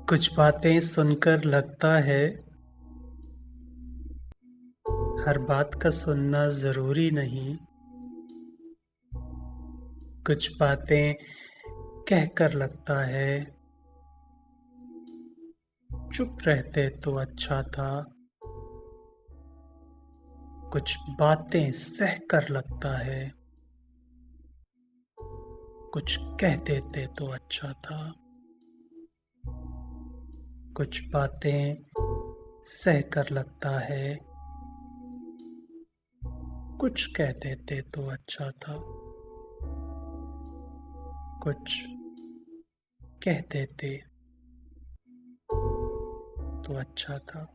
कुछ बातें सुनकर लगता है हर बात का सुनना ज़रूरी नहीं। कुछ बातें कहकर लगता है चुप रहते तो अच्छा था। कुछ बातें सहकर लगता है कुछ कह देते तो अच्छा था। कुछ बातें सहकर लगता है कुछ कह देते तो अच्छा था। कुछ कह देते तो अच्छा था।